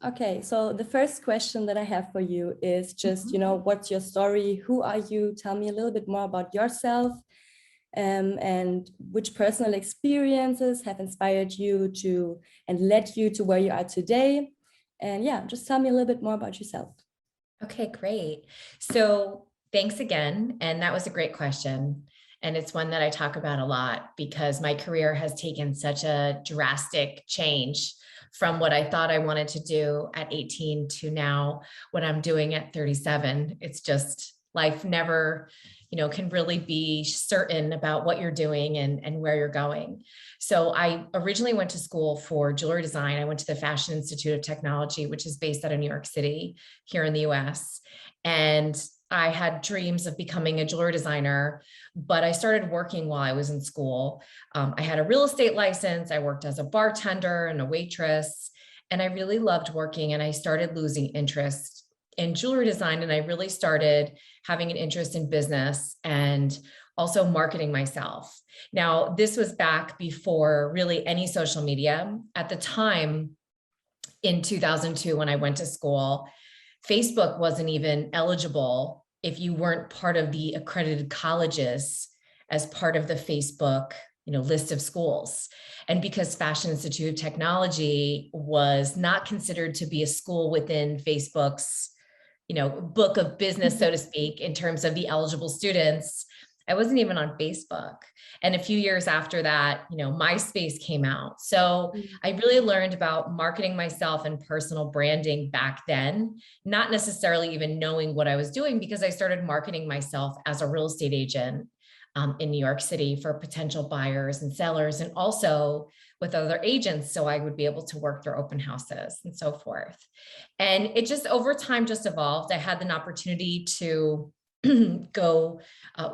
Okay, so the first question that I have for you is just, what's your story? Who are you? Tell me a little bit more about yourself, and which personal experiences have inspired you to and led you to where you are today. And yeah, just tell me a little bit more about yourself. Okay, great. So thanks again. And that was a great question. And it's one that I talk about a lot because my career has taken such a drastic change from what I thought I wanted to do at 18 to now what I'm doing at 37. It's just life never, can really be certain about what you're doing and where you're going. So I originally went to school for jewelry design. I went to the Fashion Institute of Technology, which is based out of New York City here in the US. And I had dreams of becoming a jewelry designer, but I started working while I was in school. I had a real estate license. I worked as a bartender and a waitress, and I really loved working, and I started losing interest in jewelry design. And I really started having an interest in business and also marketing myself. Now, this was back before really any social media. At the time, in 2002, when I went to school, Facebook wasn't even eligible if you weren't part of the accredited colleges as part of the Facebook, list of schools. And because Fashion Institute of Technology was not considered to be a school within Facebook's, book of business, so to speak, in terms of the eligible students, I wasn't even on Facebook. And a few years after that, MySpace came out. So I really learned about marketing myself and personal branding back then, not necessarily even knowing what I was doing, because I started marketing myself as a real estate agent in New York City for potential buyers and sellers, and also with other agents. So I would be able to work their open houses and so forth. And it just over time just evolved. I had an opportunity to go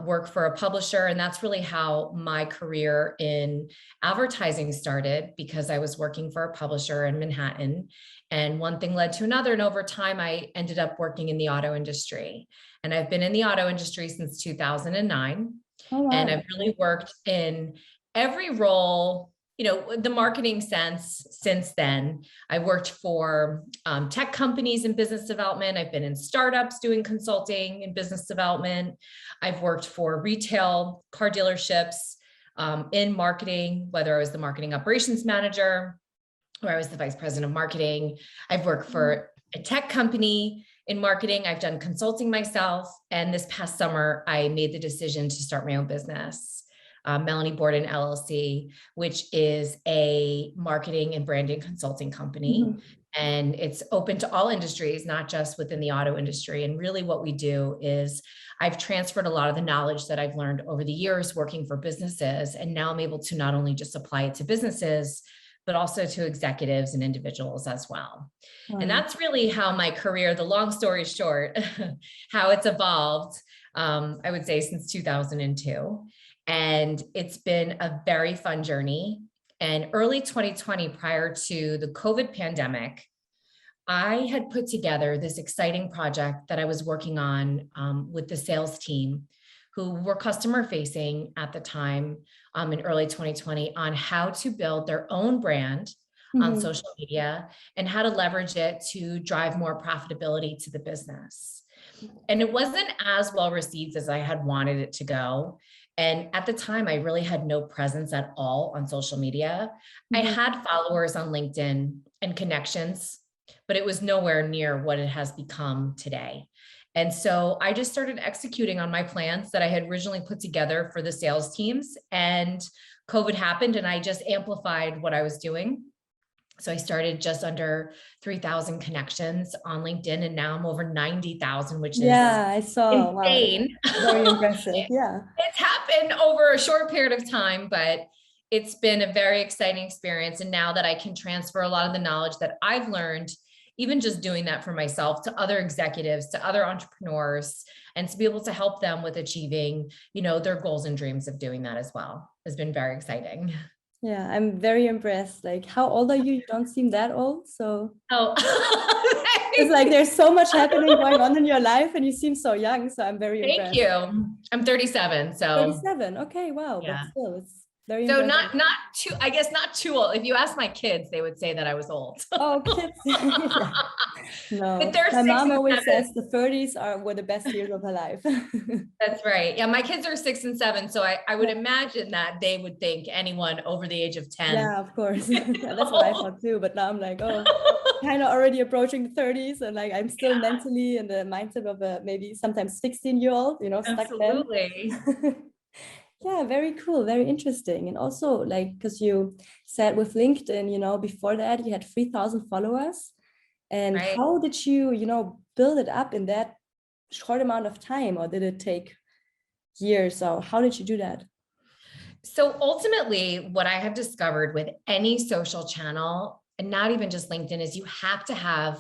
work for a publisher. And that's really how my career in advertising started, because I was working for a publisher in Manhattan, and one thing led to another. And over time, I ended up working in the auto industry. And I've been in the auto industry since 2009. Oh, wow. And I've really worked in every role, the marketing sense since then. I worked for tech companies in business development. I've been in startups doing consulting and business development. I've worked for retail car dealerships in marketing, whether I was the marketing operations manager or I was the vice president of marketing. I've worked for a tech company in marketing. I've done consulting myself. And this past summer, I made the decision to start my own business. Melanie Borden, LLC, which is a marketing and branding consulting company. Mm-hmm. And it's open to all industries, not just within the auto industry. And really what we do is I've transferred a lot of the knowledge that I've learned over the years working for businesses. And now I'm able to not only just apply it to businesses, but also to executives and individuals as well. Wow. And that's really how my career, the long story short, how it's evolved, I would say since 2002. And it's been a very fun journey. And early 2020, prior to the COVID pandemic, I had put together this exciting project that I was working on with the sales team, who were customer facing at the time in early 2020, on how to build their own brand on social media and how to leverage it to drive more profitability to the business. And it wasn't as well received as I had wanted it to go. And at the time, I really had no presence at all on social media. I had followers on LinkedIn and connections, but it was nowhere near what it has become today. And so I just started executing on my plans that I had originally put together for the sales teams, and COVID happened and I just amplified what I was doing. So I started just under 3,000 connections on LinkedIn, and now I'm over 90,000, which is I saw. insane. Wow. Very impressive. Yeah. It's happened over a short period of time, but it's been a very exciting experience. And now that I can transfer a lot of the knowledge that I've learned, even just doing that for myself, to other executives, to other entrepreneurs, and to be able to help them with achieving, their goals and dreams of doing that as well, has been very exciting. Yeah, I'm very impressed. Like, how old are you? You don't seem that old. So it's like there's so much happening going on in your life and you seem so young. So I'm very impressed. Thank you. I'm 37. So 37. Okay, wow. Yeah. But still, it's Very So impressive. not too, I guess not too old. If you ask my kids, they would say that I was old. Oh, kids. Yeah. But No, they're my 6 mom and always 7. says the 30s were the best years of her life. That's right. Yeah, my kids are 6 and 7. So I would Yeah. imagine that they would think anyone over the age of 10. Yeah, of course. Yeah, that's what I thought too. But now I'm like, oh, kind of already approaching the 30s, and like I'm still mentally in the mindset of a maybe sometimes 16-year-old, stuck then. Absolutely. Yeah, very cool, very interesting. And also, like, because you said with LinkedIn, before that you had 3,000 followers. And Right. how did you, build it up in that short amount of time, or did it take years? Or how did you do that? So ultimately, what I have discovered with any social channel, and not even just LinkedIn, is you have to have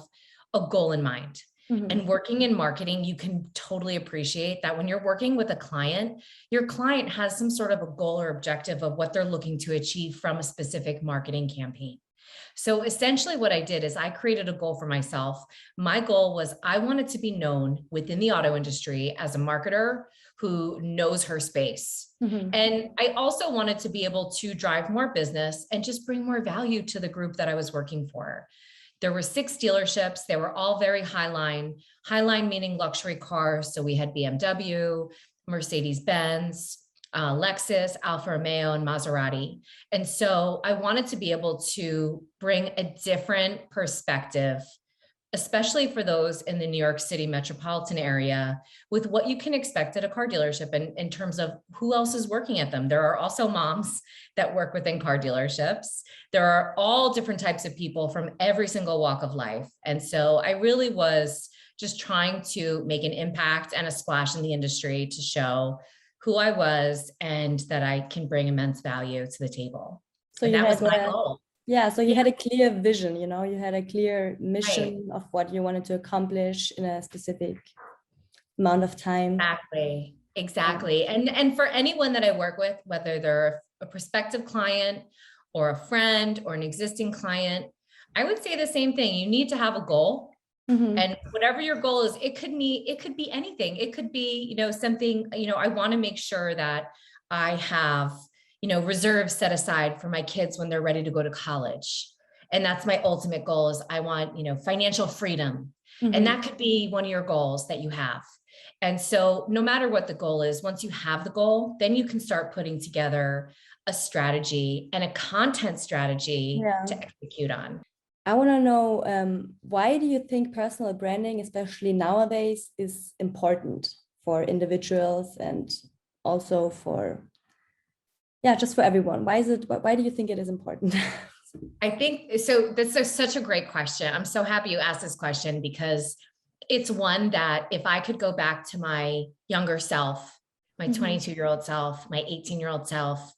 a goal in mind. And working in marketing, you can totally appreciate that when you're working with a client, your client has some sort of a goal or objective of what they're looking to achieve from a specific marketing campaign. So essentially what I did is I created a goal for myself. My goal was I wanted to be known within the auto industry as a marketer who knows her space. And I also wanted to be able to drive more business and just bring more value to the group that I was working for. There were 6 dealerships. They were all very high line meaning luxury cars. So we had BMW, Mercedes-Benz, Lexus, Alfa Romeo, and Maserati. And so I wanted to be able to bring a different perspective, especially for those in the New York City metropolitan area, with what you can expect at a car dealership in terms of who else is working at them. There are also moms that work within car dealerships. There are all different types of people from every single walk of life. And so I really was just trying to make an impact and a splash in the industry to show who I was and that I can bring immense value to the table. So And you that was had my goal. Yeah, so you Yeah, had a clear vision, you had a clear right. mission of what you wanted to accomplish in a specific amount of time. Exactly. Yeah. Exactly. And for anyone that I work with, whether they're a prospective client or a friend or an existing client, I would say the same thing. You need to have a goal. And whatever your goal is, it could be anything. It could be, something, I want to make sure that I have, reserves set aside for my kids when they're ready to go to college. And that's my ultimate goal is I want, financial freedom. And that could be one of your goals that you have. And so no matter what the goal is, once you have the goal, then you can start putting together a strategy and a content strategy Yeah. to execute on. I want to know, why do you think personal branding, especially nowadays, is important for individuals and also for, yeah, just for everyone? Why do you think it is important? I think so. That's such a great question. I'm so happy you asked this question because it's one that if I could go back to my younger self, my 22-year-old self, my 18-year-old self,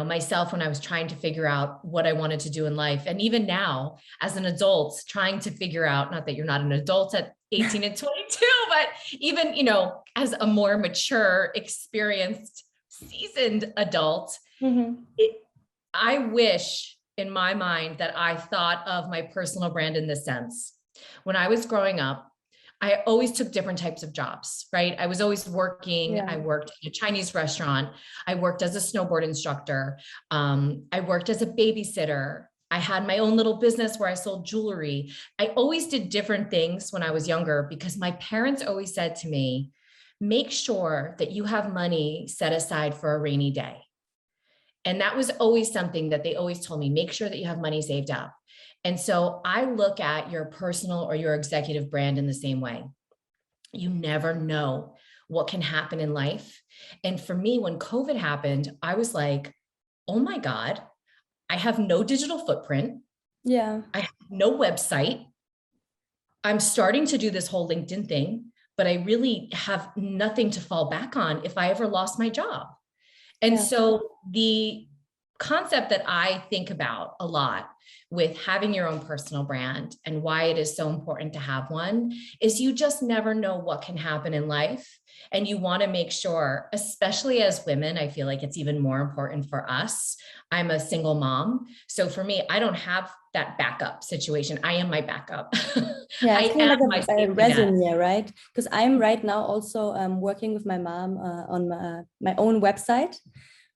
myself when I was trying to figure out what I wanted to do in life. And even now as an adult, trying to figure out, not that you're not an adult at 18 and 22, but even, as a more mature, experienced, seasoned adult, I wish in my mind that I thought of my personal brand in this sense. When I was growing up, I always took different types of jobs, right? I was always working. Yeah. I worked in a Chinese restaurant. I worked as a snowboard instructor. I worked as a babysitter. I had my own little business where I sold jewelry. I always did different things when I was younger because my parents always said to me, make sure that you have money set aside for a rainy day. And that was always something that they always told me, make sure that you have money saved up. And so I look at your personal or your executive brand in the same way. You never know what can happen in life. And for me, when COVID happened, I was like, oh my God, I have no digital footprint. Yeah. I have no website. I'm starting to do this whole LinkedIn thing, but I really have nothing to fall back on if I ever lost my job. And so the concept that I think about a lot with having your own personal brand and why it is so important to have one is you just never know what can happen in life. And you want to make sure, especially as women, I feel like it's even more important for us. I'm a single mom. So for me, I don't have that backup situation. I am my backup. Yeah, I it's kind am of my like a safety net. resume, right? Because I'm right now also working with my mom on my own website,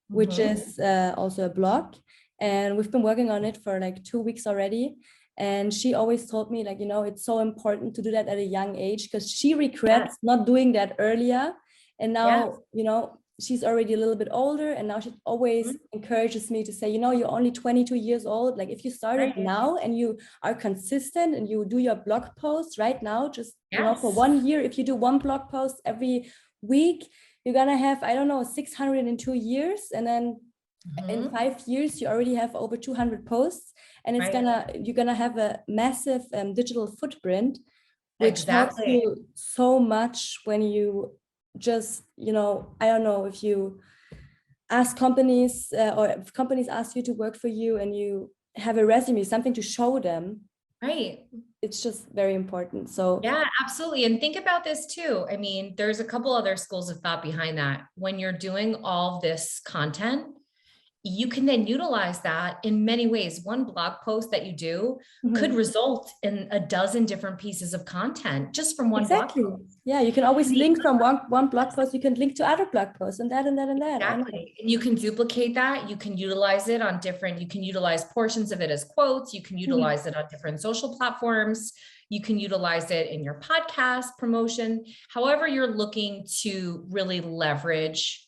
which is also a blog. And we've been working on it for like 2 weeks already. And she always told me, like, it's so important to do that at a young age, because she regrets not doing that earlier. And now, she's already a little bit older, and now she always encourages me to say, you're only 22 years old. Like, if you started now and you are consistent and you do your blog posts right now, just, for 1 year, if you do one blog post every week, you're going to have, 602 years. And then in 5 years, you already have over 200 posts, and you're gonna have a massive digital footprint, which helps you so much when you just, I don't know, if you ask companies or if companies ask you to work for you and you have a resume, something to show them. Right. It's just very important. So yeah, absolutely. And think about this too. I mean, there's a couple other schools of thought behind that. When you're doing all this content, you can then utilize that in many ways. One blog post that you do could result in a dozen different pieces of content just from one blog post. Yeah, you can always link from one blog post. You can link to other blog posts and that and that and that. Exactly. And you can duplicate that. You can utilize it on you can utilize portions of it as quotes. You can utilize it on different social platforms. You can utilize it in your podcast promotion. However, you're looking to really leverage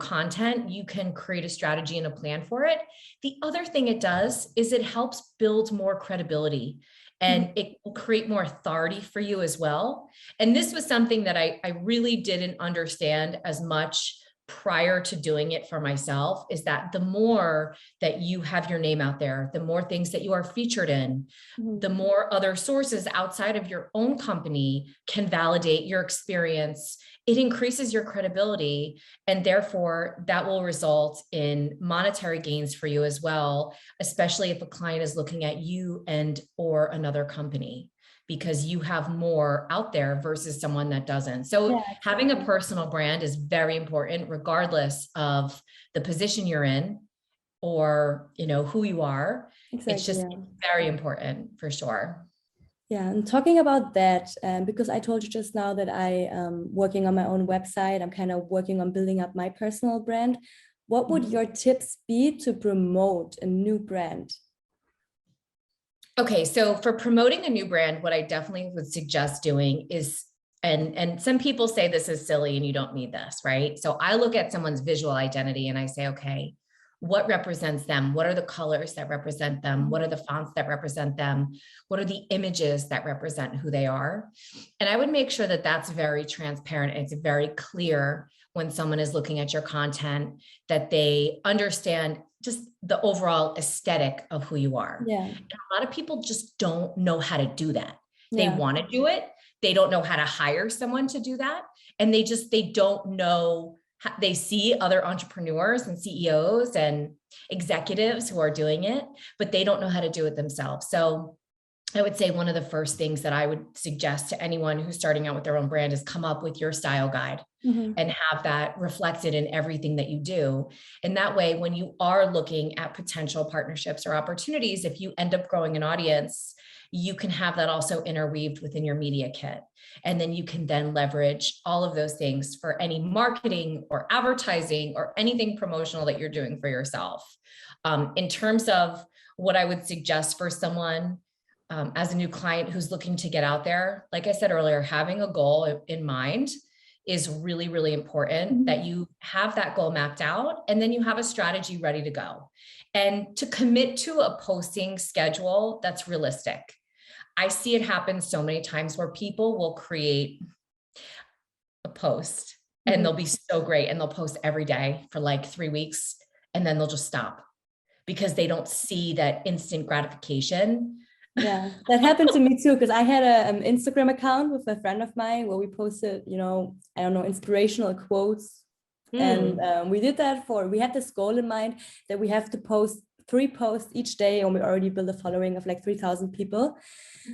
content, you can create a strategy and a plan for it. The other thing it does is it helps build more credibility, and it will create more authority for you as well. And this was something that I really didn't understand as much prior to doing it for myself, is that the more that you have your name out there, the more things that you are featured in, the more other sources outside of your own company can validate your experience. It increases your credibility, and therefore that will result in monetary gains for you as well, especially if a client is looking at you and or another company, because you have more out there versus someone that doesn't. So having a personal brand is very important, regardless of the position you're in or, who you are. It's just very important for sure. Yeah, and talking about that, because I told you just now that I am working on my own website, I'm kind of working on building up my personal brand. What would your tips be to promote a new brand? Okay, so for promoting a new brand, what I definitely would suggest doing is, and some people say this is silly and you don't need this, right? So I look at someone's visual identity and I say, okay, what represents them? What are the colors that represent them? What are the fonts that represent them? What are the images that represent who they are? And I would make sure that that's very transparent. It's very clear when someone is looking at your content, that they understand just the overall aesthetic of who you are. Yeah. And a lot of people just don't know how to do that. They want to do it. They don't know how to hire someone to do that. And they don't know. They see other entrepreneurs and CEOs and executives who are doing it, but they don't know how to do it themselves. So I would say one of the first things that I would suggest to anyone who's starting out with their own brand is come up with your style guide and have that reflected in everything that you do. And that way, when you are looking at potential partnerships or opportunities, if you end up growing an audience, you can have that also interweaved within your media kit. And then you can then leverage all of those things for any marketing or advertising or anything promotional that you're doing for yourself. In terms of what I would suggest for someone as a new client who's looking to get out there, like I said earlier, having a goal in mind is really, really important, that you have that goal mapped out and then you have a strategy ready to go. And to commit to a posting schedule that's realistic. I see it happen so many times where people will create a post and they'll be so great and they'll post every day for like 3 weeks and then they'll just stop because they don't see that instant gratification. Yeah, that happened to me too, because I had an Instagram account with a friend of mine where we posted, inspirational quotes. And we did that we had this goal in mind that we have to post 3 posts each day, and we already built a following of like 3,000 people.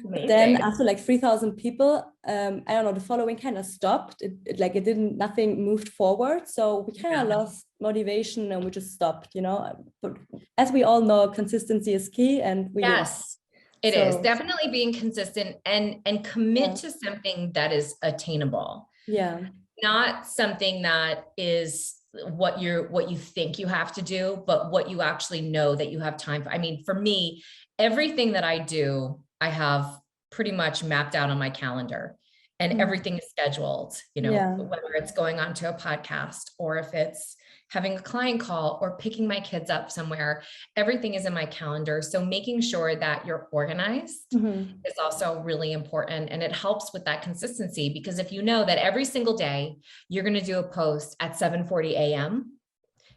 But then after like 3,000 people, the following kind of stopped. Nothing moved forward. So we kind of lost motivation and we just stopped, But as we all know, consistency is key, and we It is definitely being consistent and commit to something that is attainable. Yeah. Not something that is what you think you have to do, but what you actually know that you have time for. I mean, for me, everything that I do, I have pretty much mapped out on my calendar, and everything is scheduled, whether it's going on to a podcast, or if it's having a client call, or picking my kids up somewhere, everything is in my calendar. So making sure that you're organized is also really important. And it helps with that consistency, because if you know that every single day you're going to do a post at 7:40 a.m.,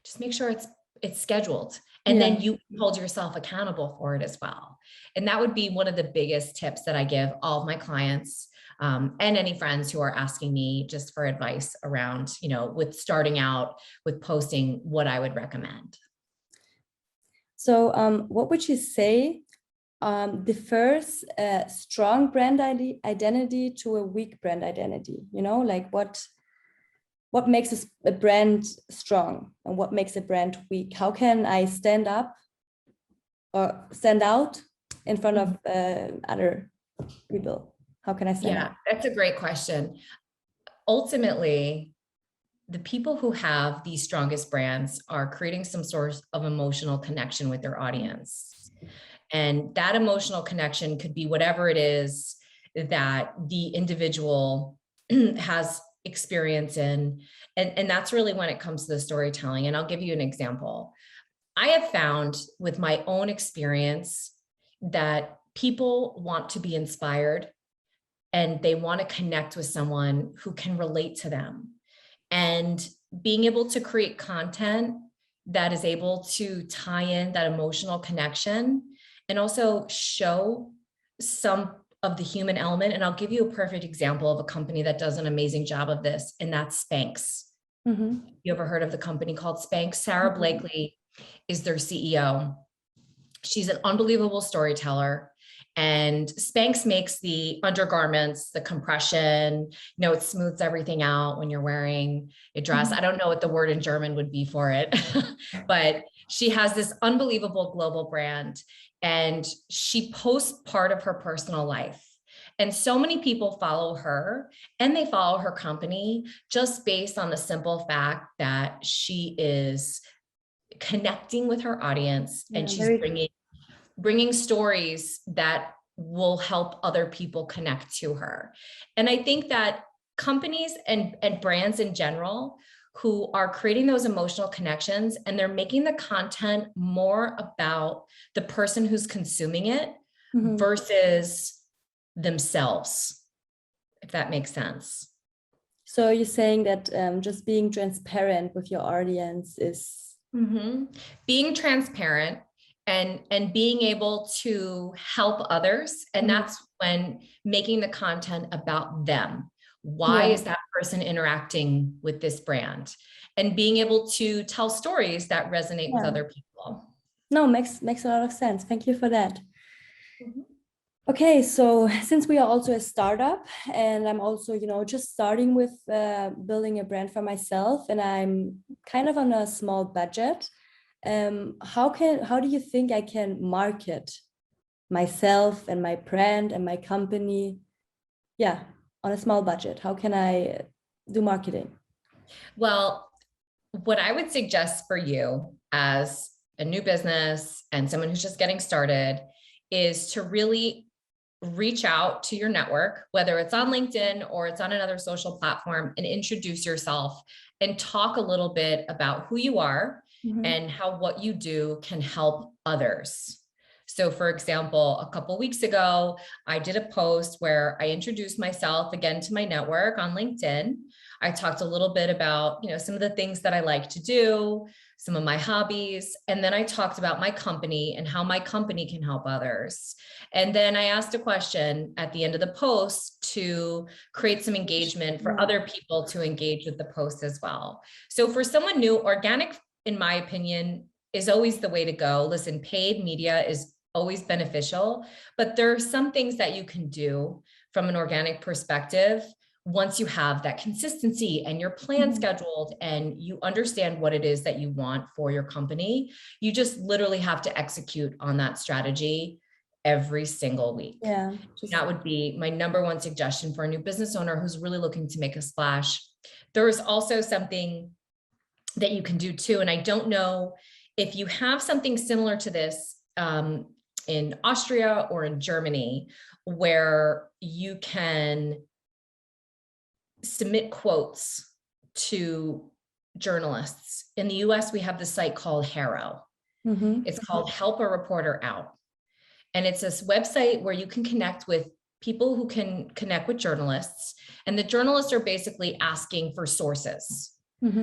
just make sure it's scheduled. And then you hold yourself accountable for it as well. And that would be one of the biggest tips that I give all of my clients, and any friends who are asking me just for advice around, with starting out with posting, what I would recommend. So what would you say differs a strong brand identity to a weak brand identity? Like what makes a brand strong and what makes a brand weak? How can I stand up or stand out in front of other people? How can I stand out? That's a great question. Ultimately, the people who have the strongest brands are creating some sort of emotional connection with their audience. And that emotional connection could be whatever it is that the individual has experience in. And that's really when it comes to the storytelling. And I'll give you an example. I have found with my own experience that people want to be inspired, and they want to connect with someone who can relate to them. And being able to create content that is able to tie in that emotional connection and also show some of the human element. And I'll give you a perfect example of a company that does an amazing job of this, and that's Spanx. You ever heard of the company called Spanx? Sarah Blakely is their CEO. She's an unbelievable storyteller. And Spanx makes the undergarments, the compression, it smooths everything out when you're wearing a dress. I don't know what the word in German would be for it, but she has this unbelievable global brand, and she posts part of her personal life. And so many people follow her, and they follow her company just based on the simple fact that she is connecting with her audience, and she's bringing stories that will help other people connect to her. And I think that companies and brands in general who are creating those emotional connections, and they're making the content more about the person who's consuming it versus themselves, if that makes sense. So you're saying that just being transparent with your audience is... Being transparent and being able to help others. And that's when making the content about them. Why is that person interacting with this brand? And being able to tell stories that resonate with other people. No, makes a lot of sense. Thank you for that. Okay, so since we are also a startup, and I'm also, just starting with building a brand for myself, and I'm kind of on a small budget, how do you think I can market myself and my brand and my company? Yeah, on a small budget. How can I do marketing? Well, what I would suggest for you as a new business and someone who's just getting started is to really reach out to your network, whether it's on LinkedIn or it's on another social platform, and introduce yourself and talk a little bit about who you are and how what you do can help others. So for example, a couple of weeks ago, I did a post where I introduced myself again to my network on LinkedIn. I talked a little bit about, some of the things that I like to do, some of my hobbies. And then I talked about my company and how my company can help others. And then I asked a question at the end of the post to create some engagement for other people to engage with the post as well. So for someone new, organic, in my opinion, is always the way to go. Listen, paid media is always beneficial, but there are some things that you can do from an organic perspective once you have that consistency and your plan scheduled and you understand what it is that you want for your company. You just literally have to execute on that strategy every single week. That would be my number one suggestion for a new business owner who's really looking to make a splash. There is also something that you can do too. And I don't know if you have something similar to this in Austria or in Germany, where you can submit quotes to journalists. In the US, we have the site called Harrow. It's called Help a Reporter Out. And it's this website where you can connect with people who can connect with journalists. And the journalists are basically asking for sources.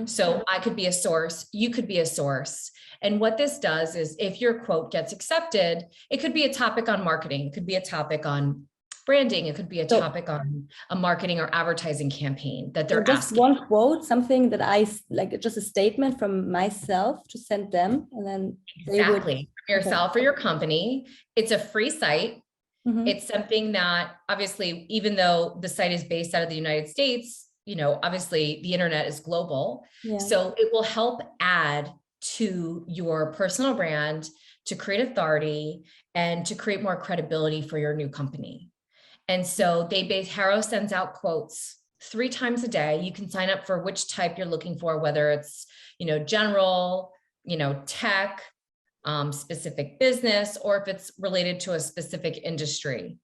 So I could be a source, you could be a source. And what this does is if your quote gets accepted, it could be a topic on marketing, it could be a topic on branding, it could be a topic on a marketing or advertising campaign that they're just asking. one quote, something that I like, just a statement from myself to send them, and then exactly from yourself or your company. It's a free site. It's something that obviously, even though the site is based out of the United States, you know, obviously the internet is global. So it will help add to your personal brand, to create authority and to create more credibility for your new company. And so Harrow sends out quotes 3 times a day. You can sign up for which type you're looking for, whether it's, you know, general, you know, tech, specific business, or if it's related to a specific industry.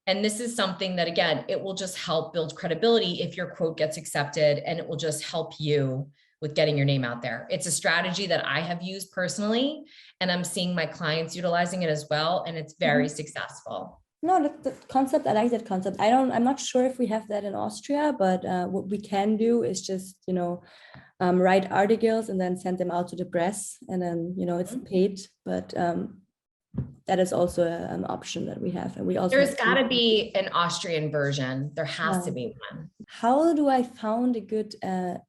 And this is something that, again, it will just help build credibility if your quote gets accepted, and it will just help you with getting your name out there. It's a strategy that I have used personally, and I'm seeing my clients utilizing it as well, and it's very successful. No, the concept, I like that concept. I'm not sure if we have that in Austria, but what we can do is just, you know, write articles and then send them out to the press, and then, you know, it's paid, but that is also an option that we have. And we also, there's got to be an Austrian version. There has to be one. How do I found a good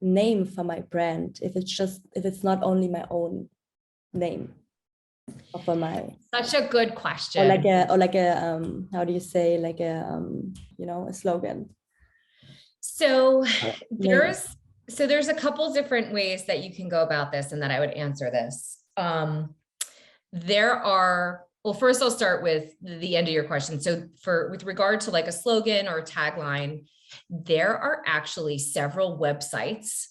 name for my brand if it's not only my own name? For my, such a good question. or like a how do you say, like a you know, a slogan. So there's a couple different ways that you can go about this, and that I would answer this. Well, first I'll start with the end of your question. So with regard to like a slogan or a tagline, there are actually several websites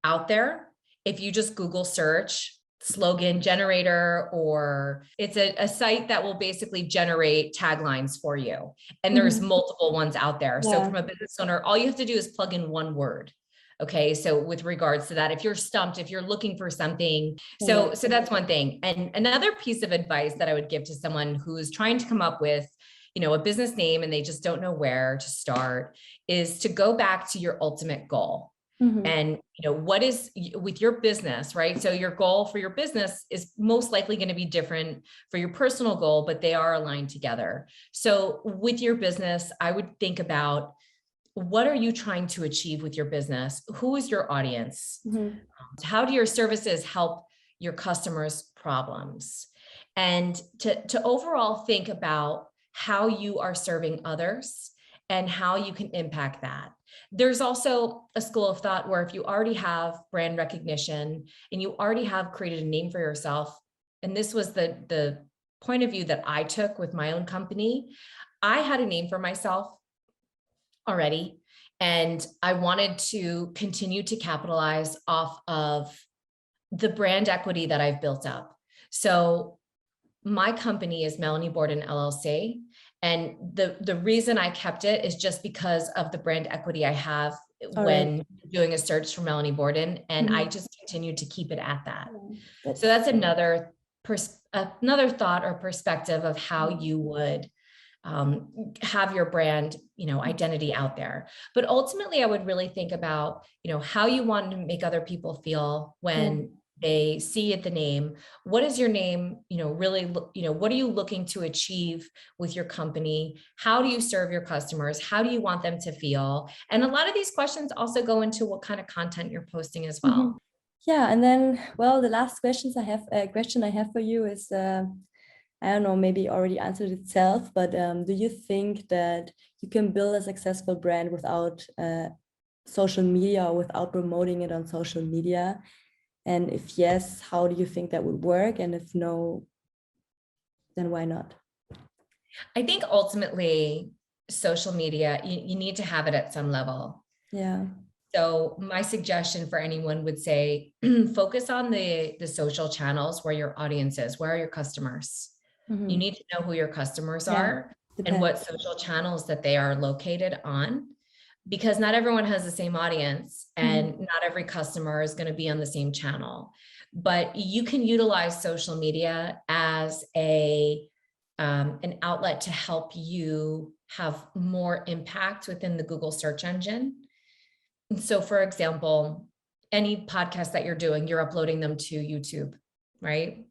out there. If you just Google search slogan generator, or it's a site that will basically generate taglines for you. And there's multiple ones out there. So from a business owner, all you have to do is plug in one word. Okay. So with regards to that, if you're stumped, if you're looking for something, so that's one thing. And another piece of advice that I would give to someone who's trying to come up with, you know, a business name and they just don't know where to start, is to go back to your ultimate goal. And, you know, what is with your business, right? So your goal for your business is most likely going to be different for your personal goal, but they are aligned together. So with your business, I would think about, what are you trying to achieve with your business? Who is your audience? How do your services help your customers' problems? And to overall think about how you are serving others and how you can impact that. There's also a school of thought where if you already have brand recognition and you already have created a name for yourself, and this was the point of view that I took with my own company, I had a name for myself already, and I wanted to continue to capitalize off of the brand equity that I've built up. So my company is Melanie Borden, LLC. And the reason I kept it is just because of the brand equity I have when doing a search for Melanie Borden. And I just continued to keep it at that. So that's another thought or perspective of how you would have your brand, you know, identity out there. But ultimately, I would really think about, you know, how you want to make other people feel when they see the name. What is your name, you know, really, you know, what are you looking to achieve with your company? How do you serve your customers? How do you want them to feel? And a lot of these questions also go into what kind of content you're posting as well. Yeah. And then, well, the last question I have for you is, I don't know, maybe already answered itself, but do you think that you can build a successful brand without social media, or without promoting it on social media? And if yes, how do you think that would work? And if no, then why not? I think ultimately social media, you need to have it at some level. Yeah. So my suggestion for anyone would say, focus on the social channels where your audience is. Where are your customers? You need to know who your customers are and what social channels that they are located on, because not everyone has the same audience and not every customer is going to be on the same channel. But you can utilize social media as an outlet to help you have more impact within the Google search engine. And so, for example, any podcast that you're doing, you're uploading them to YouTube, right?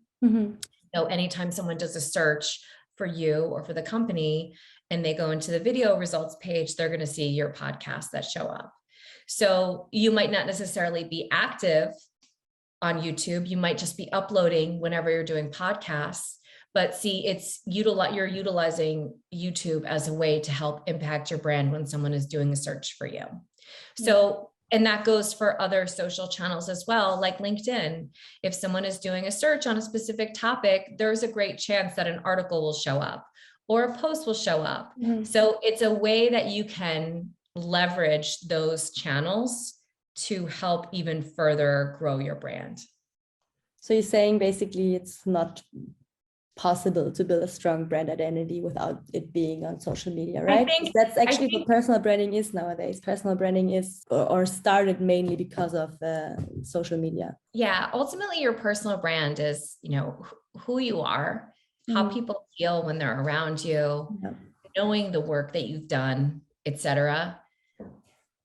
So anytime someone does a search for you or for the company and they go into the video results page, they're going to see your podcasts that show up. So you might not necessarily be active on YouTube. You might just be uploading whenever you're doing podcasts, but see, you're utilizing YouTube as a way to help impact your brand when someone is doing a search for you. So, and that goes for other social channels as well, like LinkedIn. If someone is doing a search on a specific topic, there's a great chance that an article will show up or a post will show up. So it's a way that you can leverage those channels to help even further grow your brand. So you're saying basically it's not possible to build a strong brand identity without it being on social media, right? That's actually what personal branding is nowadays. Personal branding is or started mainly because of social media. Yeah, ultimately your personal brand is, who you are, how people feel when they're around you, knowing the work that you've done, etc.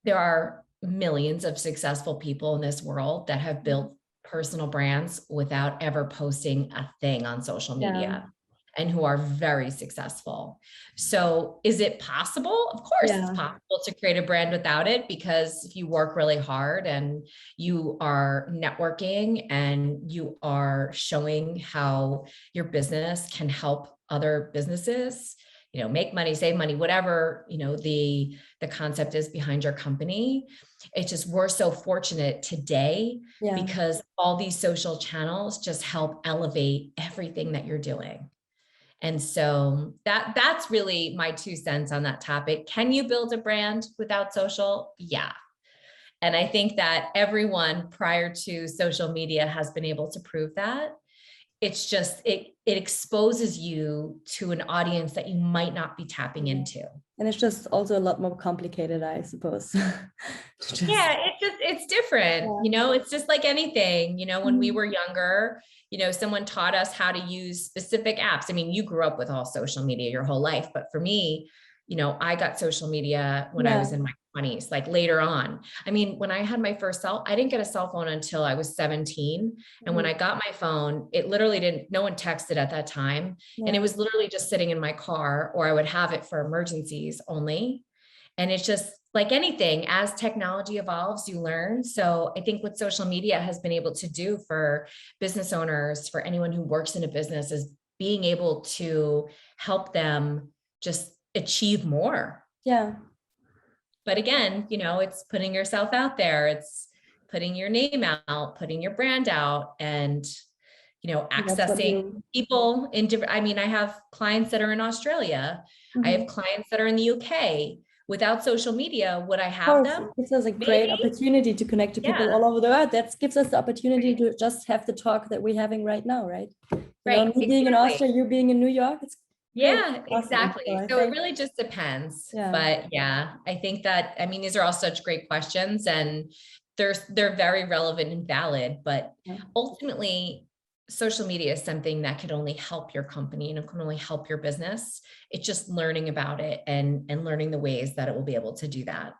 There are millions of successful people in this world that have built personal brands without ever posting a thing on social media and who are very successful. So is it possible? Of course it's possible to create a brand without it, because if you work really hard and you are networking and you are showing how your business can help other businesses, make money, save money, whatever, the concept is behind your company. It's just, we're so fortunate today because all these social channels just help elevate everything that you're doing. And so that's really my 2 cents on that topic. Can you build a brand without social? Yeah. And I think that everyone prior to social media has been able to prove that. It's just, it exposes you to an audience that you might not be tapping into. And it's just also a lot more complicated, I suppose. It's different. It's just like anything, when we were younger, someone taught us how to use specific apps. I mean, you grew up with all social media your whole life, but for me, I got social media when I was in my 20s, like later on. I mean, when I had my first I didn't get a cell phone until I was 17. And when I got my phone, it literally no one texted at that time. And it was literally just sitting in my car, or I would have it for emergencies only. And it's just like anything, as technology evolves, you learn. So I think what social media has been able to do for business owners, for anyone who works in a business, is being able to help them just achieve more. But again, it's putting yourself out there. It's putting your name out, putting your brand out, and, accessing people in different, I have clients that are in Australia. I have clients that are in the UK. Without social media, would I have them? It gives us a great opportunity to connect to people all over the world. That gives us the opportunity to just have the talk that we're having right now, right? Me being in Austria, you being in New York, it's exactly. So it really just depends. But I think that, these are all such great questions, and they're very relevant and valid, but ultimately social media is something that could only help your company and it can only help your business. It's just learning about it and learning the ways that it will be able to do that.